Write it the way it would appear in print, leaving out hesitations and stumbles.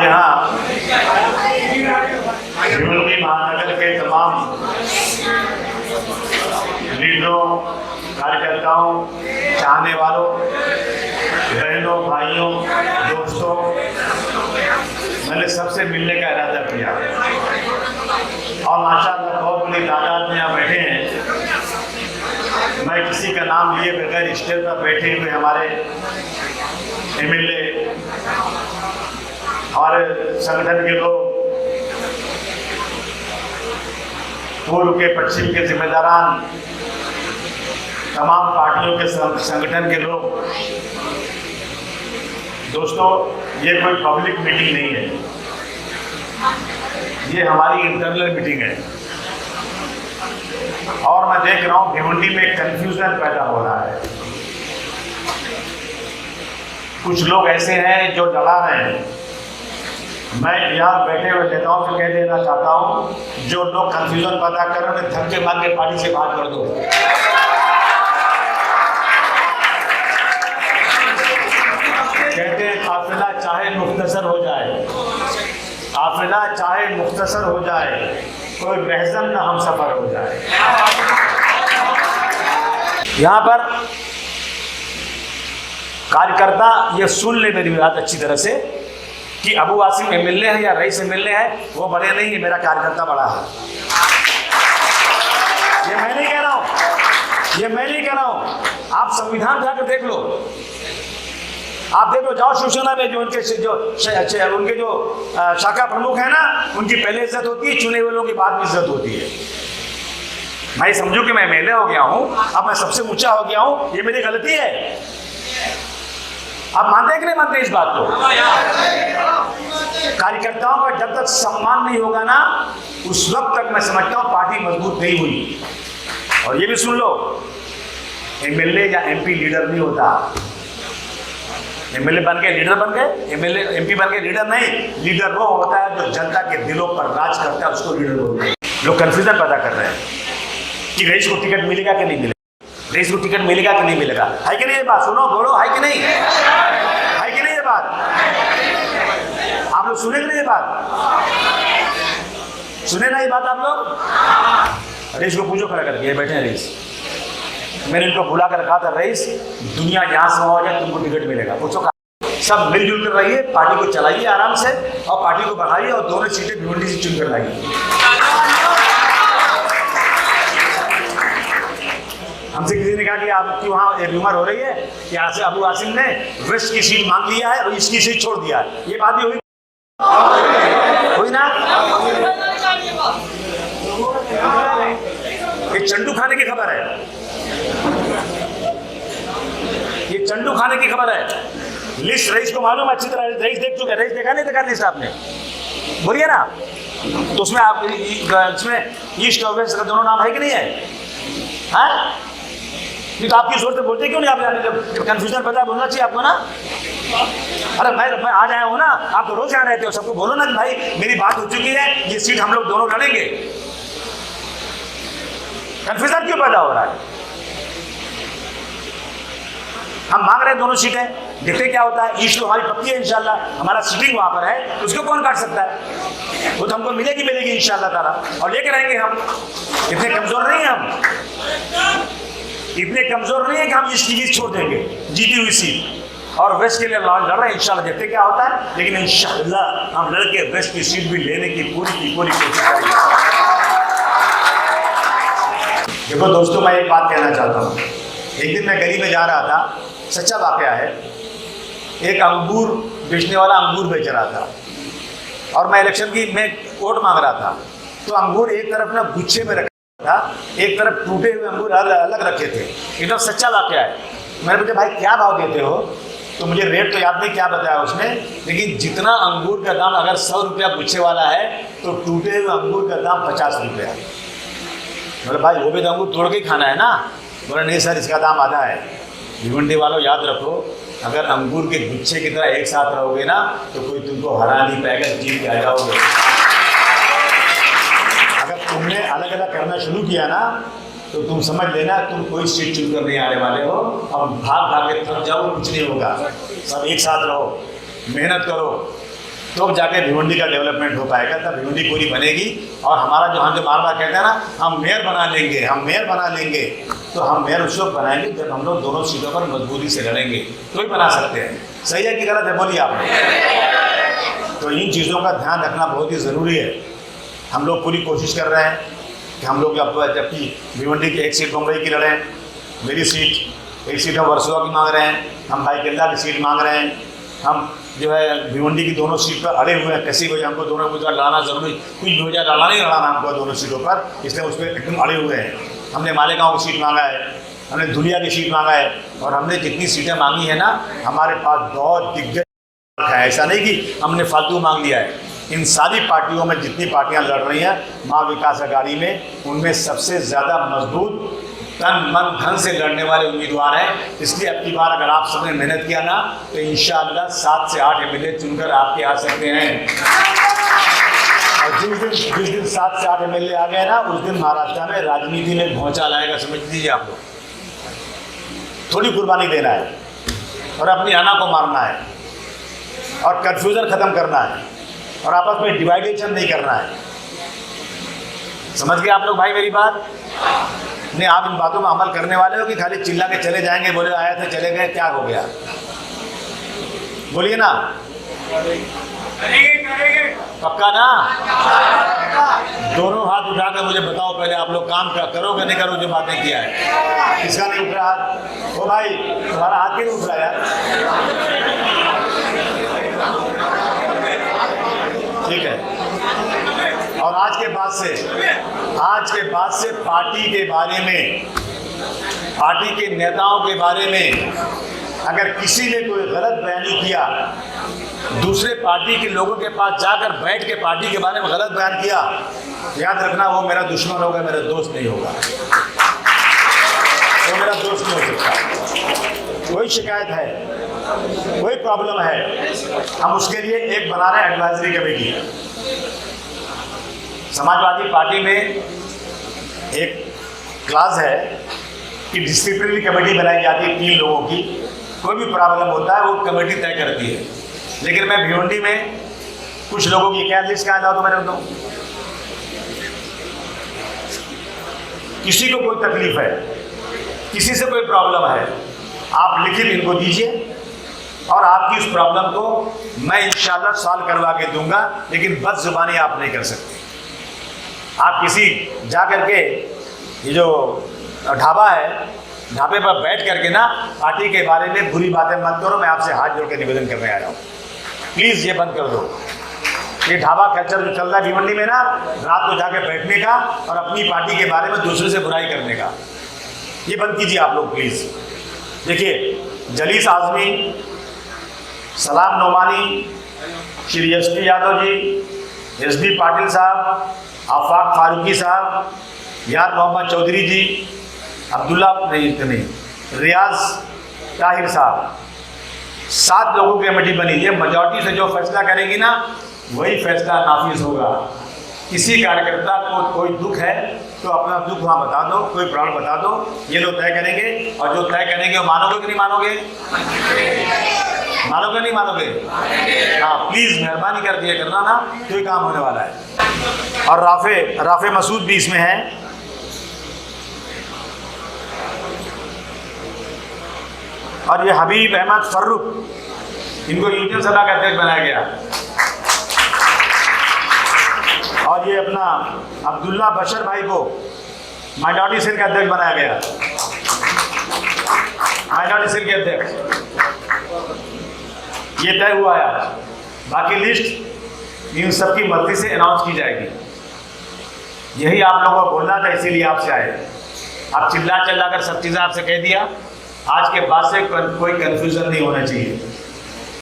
यहाँ भिवंडी महानगर के तमाम लीडरों, कार्यकर्ताओं, चाहने वालों, बहनों, भाइयों, दोस्तों, मैंने सबसे मिलने का इरादा किया और माशाअल्लाह बहुत बड़ी तादाद में यहाँ बैठे हैं। मैं किसी का नाम लिए बगैर स्टेज पर बैठे हुए हमारे एमएलए, हमारे संगठन के लोग, पूर्व के पश्चिम के जिम्मेदारान, तमाम पार्टियों के संगठन के लोग, दोस्तों ये कोई पब्लिक मीटिंग नहीं है, ये हमारी इंटरनल मीटिंग है। और मैं देख रहा हूं भिवंडी में कंफ्यूजन पैदा हो रहा है। कुछ लोग ऐसे हैं जो डरा रहे हैं। मैं यहाँ बैठे हुए नेताओं से कह देना चाहता हूं, जो लोग कंफ्यूजन पैदा कर रहे हैं उन्हें धक्के मार के पार्टी से बाहर कर दो। कहते हैं काफिला चाहे मुख्तसर हो जाए, काफिला चाहे मुख्तसर हो जाए, कोई रहज़न ना हम सफर हो जाए। यहाँ पर कार्यकर्ता ये सुन ले मेरी बात अच्छी तरह से कि अबू आसिम एमएलए है या रईस एमएलए है, वो बड़े नहीं है, मेरा कार्यकर्ता बड़ा है। ये मैं नहीं कह रहा हूँ, ये मैं नहीं कह रहा हूँ। आप संविधान जाकर देख लो, आप देखो, जाओ शिवसेना में जो उनके जो शाखा प्रमुख है ना, उनकी पहले इज्जत होती है, चुने हुए लोगों की बाद में इज्जत होती है। मैं समझू कि मैं एमएलए हो गया हूं, अब मैं सबसे ऊंचा हो गया हूं, ये मेरी गलती है। आप मानते हैं कि नहीं मानते इस बात को? कार्यकर्ताओं का जब तक सम्मान नहीं होगा ना, उस वक्त तक मैं समझता हूं पार्टी मजबूत नहीं हुई। और ये भी सुन लो, एमएलए या एमपी लीडर नहीं होता। एमएलए बन के लीडर बन गए, एमएलए एमपी बन के लीडर नहीं। लीडर वो होता है जो जनता के दिलों पर राज करता है, उसको लीडर बोलते हैं। लोग कंफ्यूजन पैदा कर रहे हैं कि रईस को टिकट मिलेगा कि नहीं मिलेगा, रईस को टिकट मिलेगा कि नहीं मिलेगा। है कि नहीं ये बात? सुनो, बोलो, है कि नहीं? है कि नहीं ये बात? आप लोग सुने कि नहीं ये बात? सुने ना ये बात आप लोग? रईस को पूछो खड़ा करके, बैठे हैं रईस। मैंने इनको बुला कर रखा था, रईस दुनिया यहाँ से हो जाए तुमको टिकट मिलेगा, पूछो। सब मिलजुल कर रहिए, पार्टी को चलाइए आराम से और पार्टी को बढ़ाइए और दोनों सीटें भिवंडी से चुन कर लाइए। हमसे किसी ने कहा कि आपकी वहाँ एक रूमर हो रही है कि यहाँ से अबू आसिम ने वेस्ट की सीट मांग लिया है और इसकी सीट छोड़ दिया है। ये बात भी हुई ना? ये चंडू खाने की खबर है, ये चंडू खाने की खबर है। लिस्ट रईस को मालूम अच्छी तरह, रईस देख चुके, रईस देखा नहीं देखा लिस्ट आपने? बोलिए ना। तो उसमें आप इसमें ईस्ट और वेस्ट का दोनों नाम है कि नहीं है? हाँ? नहीं तो आपकी जोर से बोलते क्यों नहीं? आप कंफ्यूजन पैदा बोलना चाहिए आपको ना। अरे मैं आज आया हूँ ना, आप तो रोज यहाँ रहते हो, सबको बोलो ना कि भाई मेरी बात हो चुकी है, ये सीट हम लोग दोनों लड़ेंगे। कंफ्यूजन क्यों पैदा हो रहा है? हम मांग रहे हैं दोनों सीटें, देखते क्या होता है। ईस्ट तो हमारी पक्की है इंशाल्लाह, हमारा सीटिंग वहां पर है, उसको कौन काट सकता है? वो तो हमको मिलेगी इंशाल्लाह ताला, और लेके रहेंगे हम। इतने कमजोर नहीं है हम, इतने कमजोर नहीं है कि हम ईस्ट की छोड़ देंगे जीती हुई सीट और वेस्ट के लिए लड़ रहे हैं इंशाल्लाह, देखते क्या होता है। लेकिन इंशाल्लाह हम लड़के वेस्ट की सीट भी लेने की पूरी कोशिश करेंगे। देखो दोस्तों, मैं एक बात कहना चाहता हूँ। एक दिन मैं गली में जा रहा था, सच्चा वाकया है। एक अंगूर बेचने वाला अंगूर बेच रहा था और मैं इलेक्शन की मैं वोट मांग रहा था। तो अंगूर एक तरफ ना गुच्छे में रखा था, एक तरफ टूटे हुए अंगूर अलग रखे थे। एकदम सच्चा वाकया है। मैंने पूछा भाई क्या भाव देते हो? तो मुझे रेट तो याद नहीं क्या बताया उसने, लेकिन जितना अंगूर का दाम अगर 100 रुपया गुच्छे वाला है तो टूटे हुए अंगूर का दाम 50 रुपया। बोले भाई वो भी तो अंगूर तोड़ के खाना है ना। बोले नहीं सर, इसका दाम आधा है। भिवंडी वालों याद रखो, अगर अंगूर के गुच्छे की तरह एक साथ रहोगे ना तो कोई तुमको हरा नहीं पाएगा, जीत के आ जाओगे। अगर तुमने अलग अलग करना शुरू किया ना तो तुम समझ लेना तुम कोई सीट चुन कर नहीं आने वाले हो। अब भाग भाग के थक जाओ, कुछ नहीं होगा। सब एक साथ रहो, मेहनत करो, तो जाके भिवंडी का डेवलपमेंट हो पाएगा, तब भिवंडी पूरी बनेगी। और हमारा जो हम जो बार बार कहते हैं ना, हम मेयर बना लेंगे, हम मेयर बना लेंगे, तो हम मेयर उस वक्त बनाएंगे जब हम लोग दोनों सीटों पर मजबूती से लड़ेंगे, तो ही बना सकते हैं। सही है कि गलत है, बोलिए आपने। तो इन चीज़ों का ध्यान रखना बहुत ही ज़रूरी है। हम लोग पूरी कोशिश कर रहे हैं कि हम लोग जबकि भिवंडी की एक सीट मुंबई की लड़ें, मेरी सीट, एक सीट हम वर्सोवा की मांग रहे हैं, हम भाई केल्ला की सीट मांग रहे हैं, हम जो है भिवंडी की दोनों सीट पर अड़े हुए हैं। कैसी वजह हमको दोनों उम्मीदवार लड़ाना जरूरी, कुछ भी वजह लड़ाना नहीं लड़ाना हमको दोनों सीटों पर, इसलिए उस पर एकदम अड़े हुए हैं। हमने मालेगांव की सीट मांगा है, हमने धुलिया की सीट मांगा है, और हमने जितनी सीटें मांगी है ना, हमारे पास बहुत दिग्गज है। ऐसा नहीं कि हमने फालतू मांग लिया है। इन सारी पार्टियों में जितनी पार्टियां लड़ रही हैं महा विकास अघाड़ी में, उनमें सबसे ज़्यादा मजबूत तन मन धन से लड़ने वाले उम्मीदवार हैं। इसलिए अब की बार अगर आप सबने मेहनत किया ना, तो इंशाअल्लाह 7 से 8 एमएलए चुनकर आपके आ सकते हैं। और जिस दिन 7 से 8 एमएलए आ गए ना, उस दिन महाराष्ट्र में राजनीति में भौचाल आएगा, समझ लीजिए आप लोग। थोड़ी कुर्बानी देना है और अपनी आना को मारना है और कन्फ्यूजन खत्म करना है और आपस में डिवाइडेशन नहीं करना है। समझ गए आप लोग भाई मेरी बात? नहीं, आप इन बातों में अमल करने वाले हो कि खाली चिल्ला के चले जाएंगे, बोले आए थे चले गए, क्या हो गया? बोलिए ना, पक्का ना? दोनों हाथ उठाकर मुझे बताओ पहले, आप लोग काम करोगे नहीं करो जो बातें किया है? किसका नहीं उठ रहा हाथ? ओ भाई, तुम्हारा हाथ क्यों उठ रहा यार? ठीक है। और आज के बाद से पार्टी के बारे में, पार्टी के नेताओं के बारे में अगर किसी ने कोई गलत बयानी किया, दूसरे पार्टी के लोगों के पास जाकर बैठ के पार्टी के बारे में गलत बयान किया, याद रखना वो मेरा दुश्मन होगा, मेरा दोस्त नहीं होगा। वो मेरा दोस्त नहीं हो सकता। कोई शिकायत है, कोई प्रॉब्लम है, हम उसके लिए एक बना रहे हैं एडवाइजरी कमेटी। समाजवादी पार्टी में एक क्लास है कि डिसिप्लिनरी कमेटी बनाई जाती है 3 लोगों की। कोई भी प्रॉब्लम होता है वो कमेटी तय करती है। लेकिन मैं भिवंडी में कुछ लोगों की क्या लिस्ट कहा था तो मैंने बताऊं, किसी को कोई तकलीफ है, किसी से कोई प्रॉब्लम है, आप लिखित इनको दीजिए और आपकी उस प्रॉब्लम को मैं इंशाल्लाह सॉल्व करवा के दूंगा। लेकिन बदजुबानी आप नहीं कर सकते। आप किसी जा करके ये जो ढाबा है, ढाबे पर बैठ करके ना पार्टी के बारे में बुरी बातें मत करो। मैं आपसे हाथ जोड़ के निवेदन करने आया हूँ, प्लीज़ ये बंद कर दो। ये ढाबा कल्चर जो चल रहा है भिवंडी में ना, रात को जाके बैठने का और अपनी पार्टी के बारे में दूसरे से बुराई करने का, ये बंद कीजिए आप लोग प्लीज़। देखिए, जलीस आज़मी, सलाम नोमानी, श्री एस.पी. यादव जी, एस.डी. पाटिल साहब, आफाक फारूकी साहब, यार मोहम्मद चौधरी जी, अब्दुल्ला नहीं, रियाज ताहिर साहब, 7 लोगों की कमेटी बनी। ये मेजॉरिटी से जो फैसला करेगी ना, वही फैसला नाफिज होगा। किसी कार्यकर्ता को कोई दुख है तो अपना दुख वहाँ बता दो, कोई प्रॉब्लम बता दो, ये लोग तय करेंगे। और जो तय करेंगे वो मानोगे कि नहीं मानोगे? मानोगे नहीं मानोगे? हाँ, प्लीज़ मेहरबानी कर दिया करना ना, कोई काम होने वाला है। और राफे मसूद भी इसमें है। और ये हबीब अहमद फर्रुख, इनको यूनियन सभा का अध्यक्ष बनाया गया। और ये अपना अब्दुल्ला बशर भाई को माइनॉरिटी सेल का अध्यक्ष बनाया गया, माइनॉरिटी सेल के अध्यक्ष। ये तय हुआ है आज। बाकी लिस्ट इन सबकी मर्जी से अनाउंस की जाएगी। यही आप लोगों को बोलना था, इसीलिए आपसे आए। आप चिल्ला कर सब चीज़ें आपसे कह दिया। आज के बाद से कोई कन्फ्यूजन नहीं होना चाहिए।